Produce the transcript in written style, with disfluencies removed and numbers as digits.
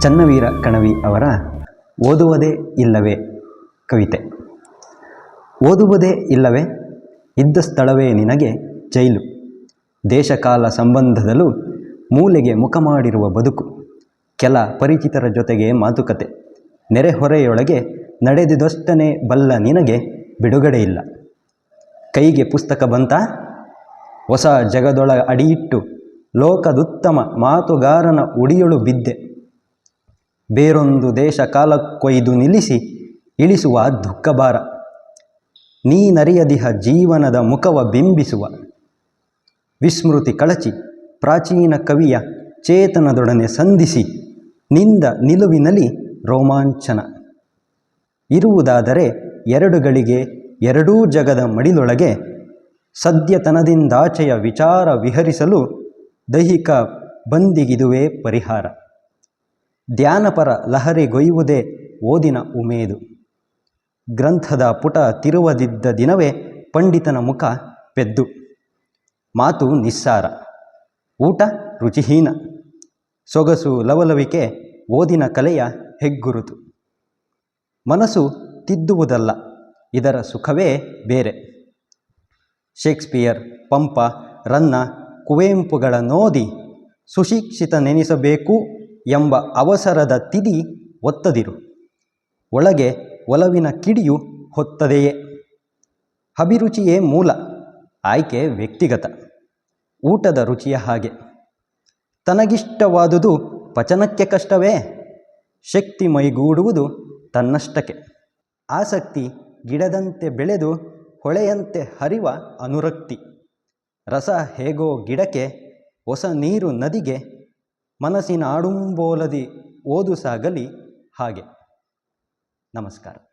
ಚನ್ನವೀರ ಕಣವಿ ಅವರ ಓದುವುದೇ ಇಲ್ಲವೇ ಕವಿತೆ. ಓದುವುದೇ ಇಲ್ಲವೇ ಇದ್ದ ಸ್ಥಳವೇ ನಿನಗೆ ಜೈಲು, ದೇಶಕಾಲ ಸಂಬಂಧದಲ್ಲೂ ಮೂಲೆಗೆ ಮುಖ ಮಾಡಿರುವ ಬದುಕು, ಕೆಲ ಪರಿಚಿತರ ಜೊತೆಗೆ ಮಾತುಕತೆ, ನೆರೆಹೊರೆಯೊಳಗೆ ನಡೆದಿದಷ್ಟನೇ ಬಲ್ಲ ನಿನಗೆ ಬಿಡುಗಡೆ ಇಲ್ಲ. ಕೈಗೆ ಪುಸ್ತಕ ಬಂತ, ಹೊಸ ಜಗದೊಳ ಅಡಿಯಿಟ್ಟು ಲೋಕದುತ್ತಮ ಮಾತುಗಾರನ ಉಡಿಯೊಳು ಬಿದ್ದೆ. ಬೇರೊಂದು ದೇಶ ಕಾಲಕ್ಕೊಯ್ದು ನಿಲ್ಲಿಸಿ ಇಳಿಸುವ ದುಃಖಭಾರ, ನೀನರಿಯದಿಹ ಜೀವನದ ಮುಖವ ಬಿಂಬಿಸುವ ವಿಸ್ಮೃತಿ ಕಳಚಿ ಪ್ರಾಚೀನ ಕವಿಯ ಚೇತನದೊಡನೆ ಸಂಧಿಸಿ ನಿಂದ ನಿಲುವಿನಲ್ಲಿ ರೋಮಾಂಚನ. ಇರುವುದಾದರೆ ಎರಡುಗಳಿಗೆ ಎರಡೂ ಜಗದ ಮಡಿಲೊಳಗೆ ಸದ್ಯತನದಿಂದಾಚೆಯ ವಿಚಾರ ವಿಹರಿಸಲು ದೈಹಿಕ ಬಂದಿಗಿದುವೇ ಪರಿಹಾರ. ಧ್ಯಾನಪರ ಲಹರಿಗೊಯ್ಯುವುದೇ ಓದಿನ ಉಮೇದು, ಗ್ರಂಥದ ಪುಟ ತಿರುವದಿದ್ದ ದಿನವೇ ಪಂಡಿತನ ಮುಖ ಪೆದ್ದು. ಮಾತು ನಿಸ್ಸಾರ, ಊಟ ರುಚಿಹೀನ, ಸೊಗಸು ಲವಲವಿಕೆ ಓದಿನ ಕಲೆಯ ಹೆಗ್ಗುರುತು. ಮನಸ್ಸು ತಿದ್ದುವುದಲ್ಲ, ಇದರ ಸುಖವೇ ಬೇರೆ. ಶೇಕ್ಸ್ಪಿಯರ್, ಪಂಪ, ರನ್ನ, ಕುವೆಂಪುಗಳ ನೋದಿ ಸುಶಿಕ್ಷಿತನೆನಿಸಬೇಕು ಎಂಬ ಅವಸರದ ತಿದಿ ಒತ್ತದಿರು. ಒಳಗೆ ಒಲವಿನ ಕಿಡಿಯು ಹೊತ್ತದೆಯೇ. ಅಭಿರುಚಿಯೇ ಮೂಲ, ಆಯ್ಕೆ ವ್ಯಕ್ತಿಗತ. ಊಟದ ರುಚಿಯ ಹಾಗೆ, ತನಗಿಷ್ಟವಾದುದು ಪಚನಕ್ಕೆ ಕಷ್ಟವೇ. ಶಕ್ತಿ ಮೈಗೂಡುವುದು ತನ್ನಷ್ಟಕ್ಕೆ. ಆಸಕ್ತಿ ಗಿಡದಂತೆ ಬೆಳೆದು ಹೊಳೆಯಂತೆ ಹರಿವ ಅನುರಕ್ತಿ. ರಸ ಹೇಗೋ ಗಿಡಕ್ಕೆ, ಹೊಸ ನೀರು ನದಿಗೆ, ಮನಸ್ಸಿನ ಆಡುಂಬೋಲದಿ ಓದು ಸಾಗಲಿ ಹಾಗೆ. ನಮಸ್ಕಾರ.